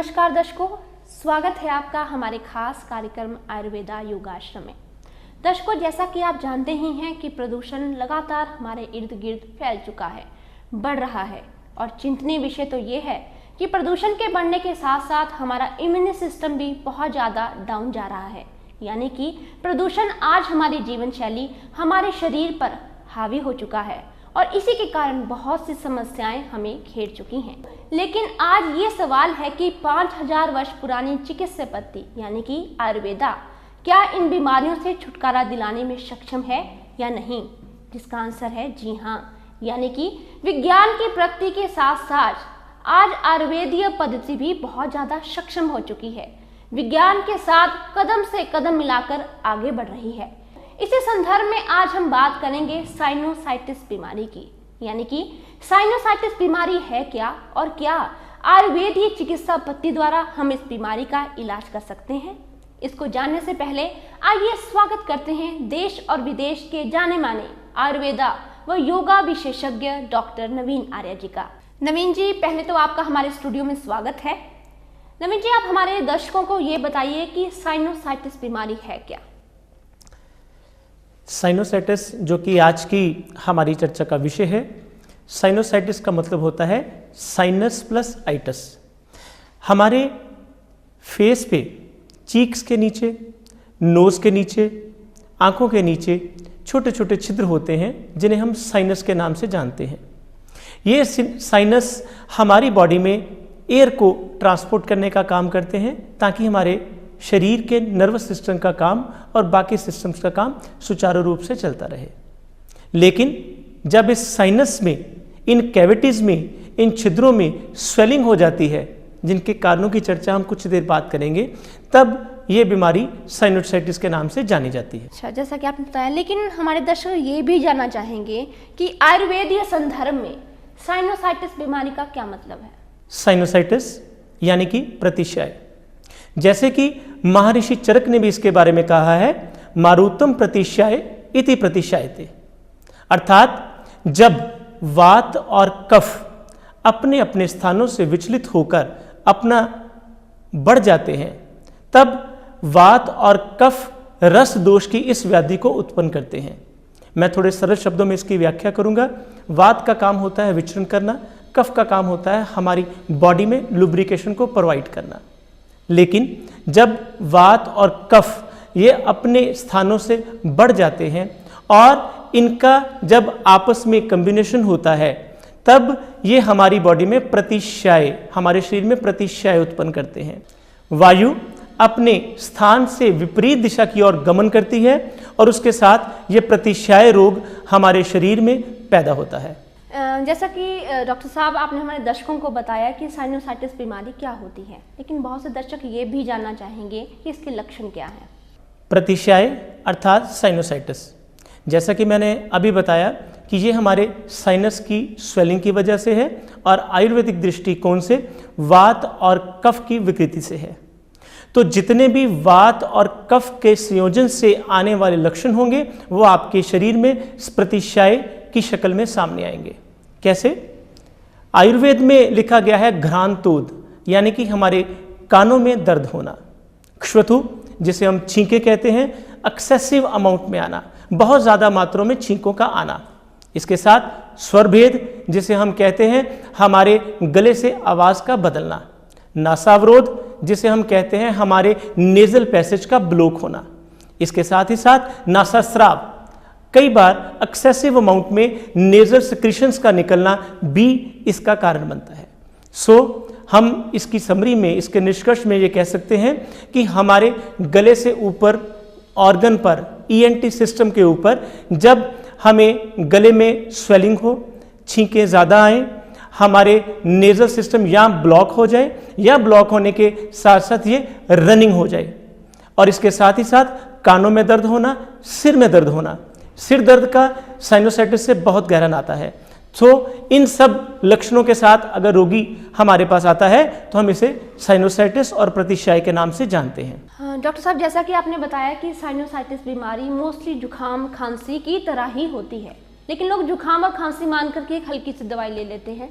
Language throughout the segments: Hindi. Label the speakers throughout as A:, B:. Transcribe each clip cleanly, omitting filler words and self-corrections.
A: नमस्कार दर्शकों, स्वागत है आपका हमारे खास कार्यक्रम आयुर्वेदा योगाश्रम में। दर्शकों, जैसा कि आप जानते ही हैं कि प्रदूषण लगातार हमारे इर्द गिर्द फैल चुका है, बढ़ रहा है और चिंतनीय विषय तो ये है कि प्रदूषण के बढ़ने के साथ साथ हमारा इम्यून सिस्टम भी बहुत ज़्यादा डाउन जा रहा है। यानी कि प्रदूषण आज हमारी जीवन शैली, हमारे शरीर पर हावी हो चुका है और इसी के कारण बहुत सी समस्याएं हमें घेर चुकी हैं। लेकिन आज ये सवाल है कि 5000 वर्ष पुरानी चिकित्सा पद्धति यानी कि आयुर्वेदा क्या इन बीमारियों से छुटकारा दिलाने में सक्षम है या नहीं, जिसका आंसर है जी हाँ। यानी कि विज्ञान की प्रगति के साथ साथ आज आयुर्वेदीय पद्धति भी बहुत ज़्यादा सक्षम हो चुकी है, विज्ञान के साथ कदम से कदम मिलाकर आगे बढ़ रही है। इसी संदर्भ में आज हम बात करेंगे साइनोसाइटिस बीमारी की। यानी कि साइनोसाइटिस बीमारी है क्या और क्या आयुर्वेदीय चिकित्सा पद्धति द्वारा हम इस बीमारी का इलाज कर सकते हैं। इसको जानने से पहले आइए स्वागत करते हैं देश और विदेश के जाने माने आयुर्वेदा व योगा विशेषज्ञ डॉक्टर नवीन आर्य जी का। नवीन जी, पहले तो आपका हमारे स्टूडियो में स्वागत है। नवीन जी, आप हमारे दर्शकों को ये बताइए कि साइनोसाइटिस बीमारी है क्या।
B: साइनोसाइटिस जो कि आज की हमारी चर्चा का विषय है। साइनोसाइटिस का मतलब होता है साइनस प्लस आइटस। हमारे फेस पे चीक्स के नीचे, नोज के नीचे, आंखों के नीचे छोटे छोटे छिद्र होते हैं जिन्हें हम साइनस के नाम से जानते हैं। ये साइनस हमारी बॉडी में एयर को ट्रांसपोर्ट करने का काम करते हैं ताकि हमारे शरीर के नर्वस सिस्टम का काम और बाकी सिस्टम्स का काम सुचारू रूप से चलता रहे। लेकिन जब इस साइनस में, इन कैविटीज़ में, इन छिद्रों में स्वेलिंग हो जाती है, जिनके कारणों की चर्चा हम कुछ देर बाद करेंगे, तब ये बीमारी साइनोसाइटिस के नाम से जानी जाती है।
A: अच्छा, जैसा कि आपने बताया, लेकिन हमारे दर्शक ये भी जानना चाहेंगे कि आयुर्वेदीय संदर्भ में साइनोसाइटिस बीमारी का क्या मतलब है।
B: साइनोसाइटिस यानी कि प्रतिशय। जैसे कि महर्षि चरक ने भी इसके बारे में कहा है, मारुतम प्रतिशय इति प्रतिशयते। अर्थात जब वात और कफ अपने अपने स्थानों से विचलित होकर अपना बढ़ जाते हैं, तब वात और कफ रस दोष की इस व्याधि को उत्पन्न करते हैं। मैं थोड़े सरल शब्दों में इसकी व्याख्या करूंगा। वात का काम होता है विचरण करना, कफ का काम होता है हमारी बॉडी में लुब्रिकेशन को प्रोवाइड करना। लेकिन जब वात और कफ ये अपने स्थानों से बढ़ जाते हैं और इनका जब आपस में कॉम्बिनेशन होता है, तब ये हमारी बॉडी में प्रतिशय, हमारे शरीर में प्रतिशय उत्पन्न करते हैं। वायु अपने स्थान से विपरीत दिशा की ओर गमन करती है और उसके साथ ये प्रतिशय रोग हमारे शरीर में पैदा होता है।
A: जैसा कि डॉक्टर साहब आपने हमारे दर्शकों को बताया कि साइनोसाइटिस बीमारी क्या होती है, लेकिन बहुत से दर्शक ये भी जानना चाहेंगे कि इसके लक्षण क्या हैं। प्रतिशय
B: अर्थात साइनोसाइटिस, जैसा कि मैंने अभी बताया कि ये हमारे साइनस की स्वेलिंग की वजह से है और आयुर्वेदिक दृष्टिकोण से वात और कफ की विकृति से है। तो जितने भी वात और कफ के संयोजन से आने वाले लक्षण होंगे वो आपके शरीर में प्रतिशय की शक्ल में सामने आएंगे। कैसे? आयुर्वेद में लिखा गया है घ्रांतोद, यानी कि हमारे कानों में दर्द होना। क्षवथु, जिसे हम छींके कहते हैं, एक्सेसिव अमाउंट में आना, बहुत ज़्यादा मात्रा में छींकों का आना। इसके साथ स्वरभेद, जिसे हम कहते हैं हमारे गले से आवाज़ का बदलना। नासावरोध, जिसे हम कहते हैं हमारे नेजल पैसेज का ब्लॉक होना। इसके साथ ही साथ नासास्राव, कई बार एक्सेसिव अमाउंट में नेजल सिक्रीशंस का निकलना भी इसका कारण बनता है। हम इसकी समरी में, इसके निष्कर्ष में ये कह सकते हैं कि हमारे गले से ऊपर ऑर्गन पर, ईएनटी सिस्टम के ऊपर, जब हमें गले में स्वेलिंग हो, छींकें ज़्यादा आएँ, हमारे नेजल सिस्टम या ब्लॉक हो जाए या ब्लॉक होने के साथ साथ ये रनिंग हो जाए, और इसके साथ ही साथ कानों में दर्द होना, सिर में दर्द होना। सिर दर्द का साइनोसाइटिस से बहुत गहरा नाता है। इन सब लक्षणों के साथ अगर रोगी हमारे पास आता है तो हम इसे साइनोसाइटिस और प्रतिशय के नाम से जानते हैं।
A: डॉक्टर साहब, जैसा कि आपने बताया कि साइनोसाइटिस बीमारी मोस्टली जुकाम खांसी की तरह ही होती है, लेकिन लोग जुकाम और खांसी मान करके एक हल्की सी दवाई ले लेते हैं।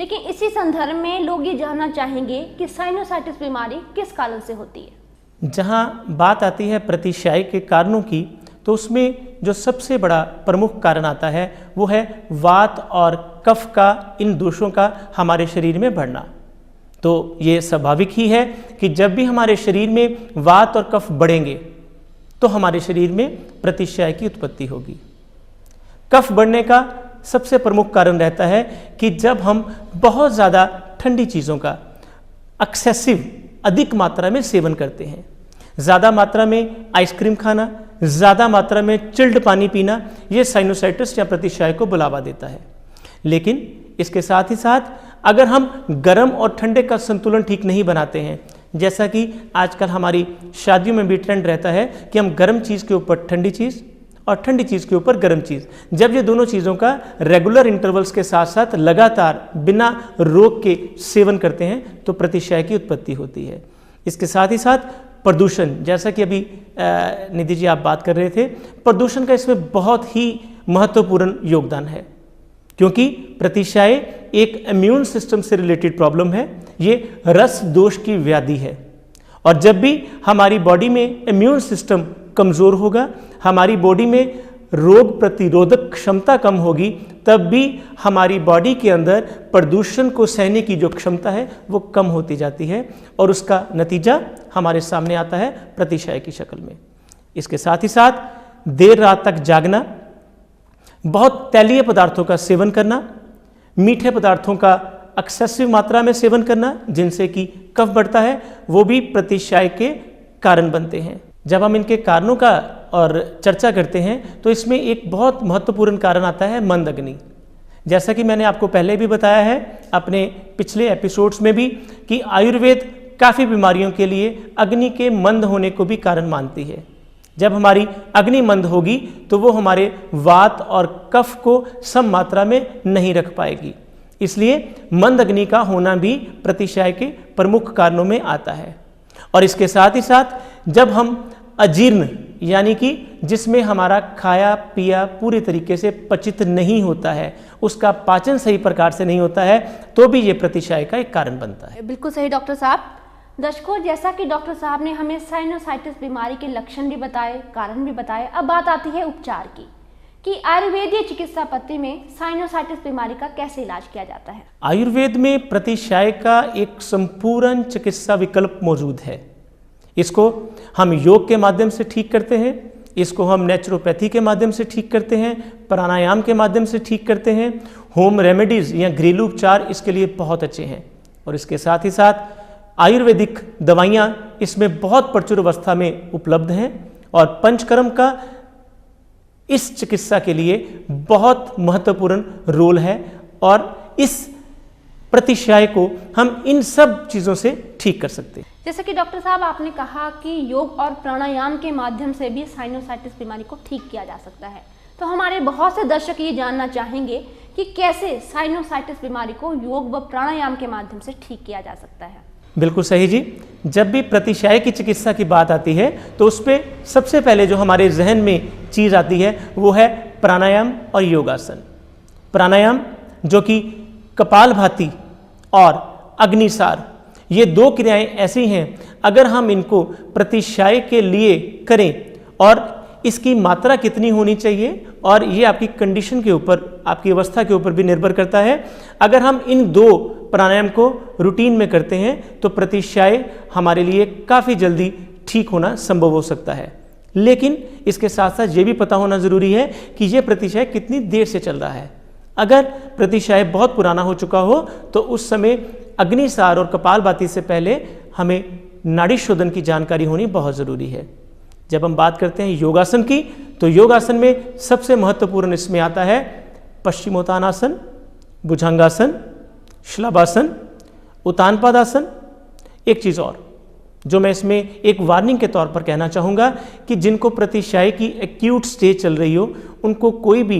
A: लेकिन इसी संदर्भ में लोग ये जानना चाहेंगे कि साइनोसाइटिस बीमारी किस कारण से होती है।
B: जहाँ बात आती है प्रतिशायी के कारणों की, तो उसमें जो सबसे बड़ा प्रमुख कारण आता है वो है वात और कफ का, इन दोषों का हमारे शरीर में बढ़ना। तो ये स्वाभाविक ही है कि जब भी हमारे शरीर में वात और कफ बढ़ेंगे तो हमारे शरीर में प्रतिशायी की उत्पत्ति होगी। कफ बढ़ने का सबसे प्रमुख कारण रहता है कि जब हम बहुत ज़्यादा ठंडी चीज़ों का एक्सेसिव, अधिक मात्रा में सेवन करते हैं, ज़्यादा मात्रा में आइसक्रीम खाना, ज़्यादा मात्रा में चिल्ड पानी पीना, ये साइनोसाइटिस या प्रतिशायी को बढ़ावा देता है। लेकिन इसके साथ ही साथ अगर हम गर्म और ठंडे का संतुलन ठीक नहीं बनाते हैं, जैसा कि आजकल हमारी शादियों में भी ट्रेंड रहता है कि हम गर्म चीज़ के ऊपर ठंडी चीज़ और ठंडी चीज़ के ऊपर गर्म चीज़, जब ये दोनों चीज़ों का रेगुलर इंटरवल्स के साथ साथ लगातार बिना रोक के सेवन करते हैं तो प्रतिशायी की उत्पत्ति होती है। इसके साथ ही साथ प्रदूषण, जैसा कि अभी निधि जी आप बात कर रहे थे, प्रदूषण का इसमें बहुत ही महत्वपूर्ण योगदान है, क्योंकि प्रतिशायी एक इम्यून सिस्टम से रिलेटेड प्रॉब्लम है। ये रस दोष की व्याधि है, और जब भी हमारी बॉडी में इम्यून सिस्टम कमज़ोर होगा, हमारी बॉडी में रोग प्रतिरोधक क्षमता कम होगी, तब भी हमारी बॉडी के अंदर प्रदूषण को सहने की जो क्षमता है वो कम होती जाती है, और उसका नतीजा हमारे सामने आता है प्रतिशायी की शक्ल में। इसके साथ ही साथ देर रात तक जागना, बहुत तैलीय पदार्थों का सेवन करना, मीठे पदार्थों का एक्सेसिव मात्रा में सेवन करना, जिनसे कि कफ बढ़ता है, वो भी प्रतिशायी के कारण बनते हैं। जब हम इनके कारणों का और चर्चा करते हैं तो इसमें एक बहुत महत्वपूर्ण कारण आता है मंद अग्नि। जैसा कि मैंने आपको पहले भी बताया है अपने पिछले एपिसोड्स में भी, कि आयुर्वेद काफ़ी बीमारियों के लिए अग्नि के मंद होने को भी कारण मानती है। जब हमारी अग्नि मंद होगी तो वो हमारे वात और कफ को सम मात्रा में नहीं रख पाएगी, इसलिए मंद अग्नि का होना भी प्रतिशायी के प्रमुख कारणों में आता है। और इसके साथ ही साथ जब हम अजीर्ण, यानी कि जिसमें हमारा खाया पिया पूरे तरीके से पचित नहीं होता है, उसका पाचन सही प्रकार से नहीं होता है, तो भी ये प्रतिशायी का एक कारण बनता है।
A: बिल्कुल सही डॉक्टर साहब। दर्शकों, जैसा कि डॉक्टर साहब ने हमें साइनोसाइटिस बीमारी के लक्षण भी बताए, कारण भी बताए, अब बात आती है उपचार की, कि आयुर्वेदीय चिकित्सा पद्धति में साइनोसाइटिस बीमारी का कैसे इलाज किया जाता है।
B: आयुर्वेद में प्रतिशायी का एक संपूर्ण चिकित्सा विकल्प मौजूद है। इसको हम योग के माध्यम से ठीक करते हैं, इसको हम नेचुरोपैथी के माध्यम से ठीक करते हैं, प्राणायाम के माध्यम से ठीक करते हैं, होम रेमेडीज़ या घरेलू उपचार इसके लिए बहुत अच्छे हैं। और इसके साथ ही साथ आयुर्वेदिक दवाइयाँ इसमें बहुत प्रचुर अवस्था में उपलब्ध हैं, और पंचकर्म का इस चिकित्सा के लिए बहुत महत्वपूर्ण रोल है, और इस प्रतिशायी को हम इन सब चीज़ों से ठीक कर सकते हैं।
A: जैसे कि डॉक्टर साहब आपने कहा कि योग और प्राणायाम के माध्यम से भी साइनोसाइटिस बीमारी को ठीक किया जा सकता है, तो हमारे बहुत से दर्शक ये जानना चाहेंगे कि कैसे साइनोसाइटिस बीमारी को योग व प्राणायाम के माध्यम से ठीक किया जा सकता है।
B: बिल्कुल सही जी। जब भी प्रतिशायी की चिकित्सा की बात आती है तो उस पर सबसे पहले जो हमारे जहन में चीज़ आती है वो है प्राणायाम और योगासन। प्राणायाम जो कि कपालभाति और अग्निसार, ये दो क्रियाएं ऐसी हैं, अगर हम इनको प्रतिशायी के लिए करें, और इसकी मात्रा कितनी होनी चाहिए, और ये आपकी कंडीशन के ऊपर, आपकी अवस्था के ऊपर भी निर्भर करता है। अगर हम इन दो प्राणायाम को रूटीन में करते हैं तो प्रतिशायी हमारे लिए काफ़ी जल्दी ठीक होना संभव हो सकता है। लेकिन इसके साथ साथ ये भी पता होना ज़रूरी है कि ये प्रतिशायी कितनी देर से चल रहा है। अगर प्रतिशायी बहुत पुराना हो चुका हो तो उस समय अग्निसार और कपालभाति से पहले हमें नाड़ी शोधन की जानकारी होनी बहुत ज़रूरी है। जब हम बात करते हैं योगासन की, तो योगासन में सबसे महत्वपूर्ण इसमें आता है पश्चिमोत्तानासन, भुजंगासन, शलभासन, उत्तानपादासन। एक चीज़ और जो मैं इसमें एक वार्निंग के तौर पर कहना चाहूँगा कि जिनको प्रतिशायी की एक्यूट स्टेज चल रही हो, उनको कोई भी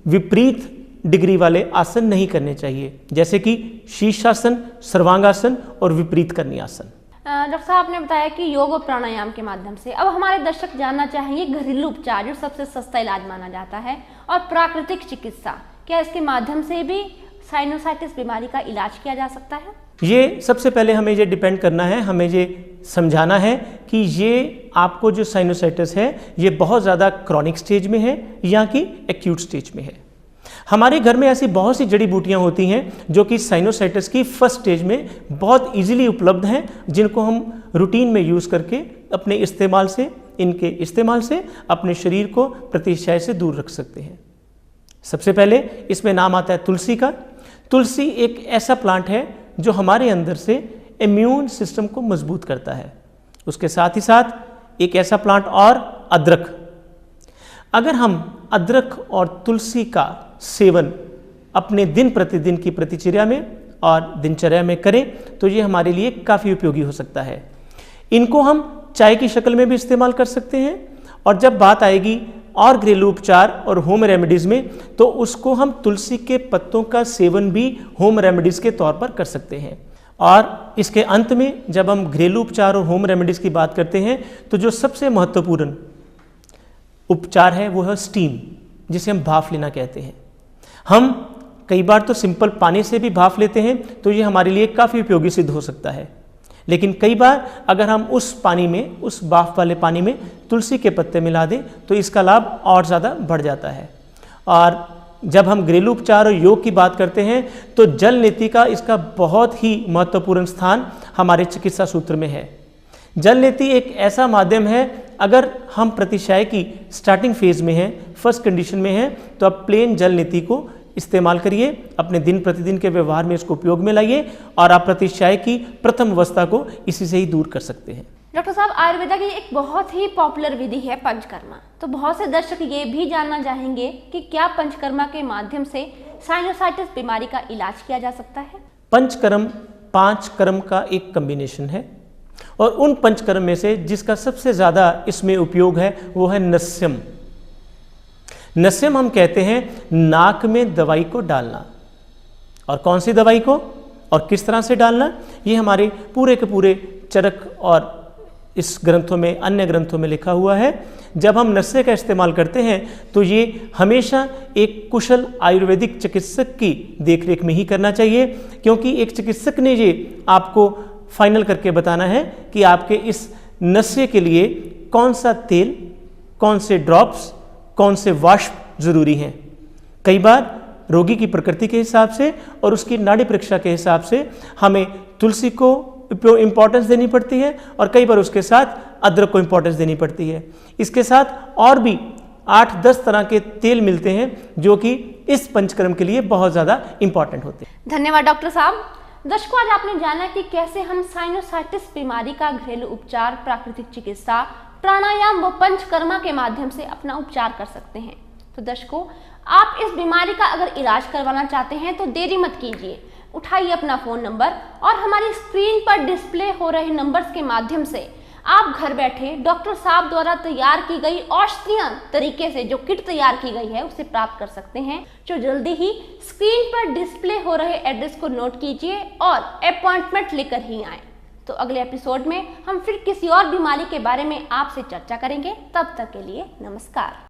B: विपरीत डिग्री वाले आसन नहीं करने चाहिए, जैसे कि शीर्षासन, सर्वांगासन और विपरीत करनी आसन।
A: डॉक्टर साहब आपने बताया कि योग और प्राणायाम के माध्यम से। अब हमारे दर्शक जानना चाहेंगे घरेलू उपचार जो सबसे सस्ता इलाज माना जाता है, और प्राकृतिक चिकित्सा, क्या इसके माध्यम से भी साइनोसाइटिस बीमारी का इलाज किया जा सकता है?
B: ये सबसे पहले हमें ये डिपेंड करना है, हमें ये समझाना है कि ये आपको जो साइनोसाइटिस है ये बहुत ज़्यादा क्रॉनिक स्टेज में है या कि एक्यूट स्टेज में है। हमारे घर में ऐसी बहुत सी जड़ी बूटियां होती हैं जो कि साइनोसाइटिस की फर्स्ट स्टेज में बहुत इजीली उपलब्ध हैं, जिनको हम रूटीन में यूज़ करके इनके इस्तेमाल से अपने शरीर को प्रतिशय से दूर रख सकते हैं। सबसे पहले इसमें नाम आता है तुलसी का। तुलसी एक ऐसा प्लांट है जो हमारे अंदर से इम्यून सिस्टम को मजबूत करता है। उसके साथ ही साथ एक ऐसा प्लांट और अदरक। अगर हम अदरक और तुलसी का सेवन अपने दिन प्रतिदिन की प्रतिचर्या में और दिनचर्या में करें तो ये हमारे लिए काफ़ी उपयोगी हो सकता है। इनको हम चाय की शक्ल में भी इस्तेमाल कर सकते हैं, और जब बात आएगी और घरेलू उपचार और होम रेमेडीज़ में तो उसको हम तुलसी के पत्तों का सेवन भी होम रेमेडीज़ के तौर पर कर सकते हैं। और इसके अंत में जब हम घरेलू उपचार और होम रेमेडीज़ की बात करते हैं तो जो सबसे महत्वपूर्ण उपचार है वो है स्टीम, जिसे हम भाप लेना कहते हैं। हम कई बार तो सिंपल पानी से भी भाप लेते हैं तो ये हमारे लिए काफ़ी उपयोगी सिद्ध हो सकता है, लेकिन कई बार अगर हम उस भाप वाले पानी में तुलसी के पत्ते मिला दें तो इसका लाभ और ज़्यादा बढ़ जाता है। और जब हम घरेलू उपचार और योग की बात करते हैं तो जल नीति का इसका बहुत ही महत्वपूर्ण स्थान हमारे चिकित्सा सूत्र में है। जल नीति एक ऐसा माध्यम है, अगर हम प्रतिशय की स्टार्टिंग फेज में हैं, फर्स्ट कंडीशन में हैं, तो आप प्लेन जल नीति को इस्तेमाल करिए, अपने दिन प्रतिदिन के व्यवहार में इसको उपयोग में लाइए और आप प्रतिशय की प्रथम अवस्था को इसी से ही दूर कर सकते हैं।
A: डॉक्टर साहब, आयुर्वेदा की एक बहुत ही पॉपुलर विधि है पंचकर्मा। तो बहुत से दर्शक ये भी जानना चाहेंगे कि क्या पंचकर्मा के माध्यम से साइनोसाइटिस बीमारी का इलाज किया जा सकता है?
B: पंचकर्म 5 कर्म का एक कॉम्बिनेशन है, और उन पंचकर्म में से जिसका सबसे ज़्यादा इसमें उपयोग है वो है नस्यम। नस्यम हम कहते हैं नाक में दवाई को डालना। और कौन सी दवाई को और किस तरह से डालना, ये हमारे पूरे के पूरे चरक और इस ग्रंथों में, अन्य ग्रंथों में लिखा हुआ है। जब हम नस्ये का इस्तेमाल करते हैं तो ये हमेशा एक कुशल आयुर्वेदिक चिकित्सक की देखरेख में ही करना चाहिए, क्योंकि एक चिकित्सक ने ये आपको फाइनल करके बताना है कि आपके इस नस्ये के लिए कौन सा तेल, कौन से ड्रॉप्स, कौन से वाष्प जरूरी हैं। कई बार रोगी की प्रकृति के हिसाब से और उसकी नाड़ी परीक्षा के हिसाब से हमें तुलसी को इम्पोर्टेंस देनी पड़ती है, और कई बार उसके साथ अदरक को इम्पोर्टेंस देनी पड़ती है। इसके साथ और भी 8-10 तरह के तेल मिलते हैं जो कि इस पंचकर्म के लिए बहुत ज़्यादा इंपॉर्टेंट होते हैं।
A: धन्यवाद डॉक्टर साहब। दर्शकों, आज आपने जाना कि कैसे हम साइनोसाइटिस बीमारी का घरेलू उपचार, प्राकृतिक चिकित्सा, प्राणायाम व पंचकर्मा के माध्यम से अपना उपचार कर सकते हैं। तो दर्शकों, आप इस बीमारी का अगर इलाज करवाना चाहते हैं तो देरी मत कीजिए, उठाइए अपना फ़ोन नंबर और हमारी स्क्रीन पर डिस्प्ले हो रहे नंबर्स के माध्यम से आप घर बैठे डॉक्टर साहब द्वारा तैयार की गई औषधीय तरीके से जो किट तैयार की गई है उसे प्राप्त कर सकते हैं, जो जल्दी ही स्क्रीन पर डिस्प्ले हो रहे एड्रेस को नोट कीजिए और अपॉइंटमेंट लेकर ही आएँ। तो अगले एपिसोड में हम फिर किसी और बीमारी के बारे में आपसे चर्चा करेंगे। तब तक के लिए नमस्कार।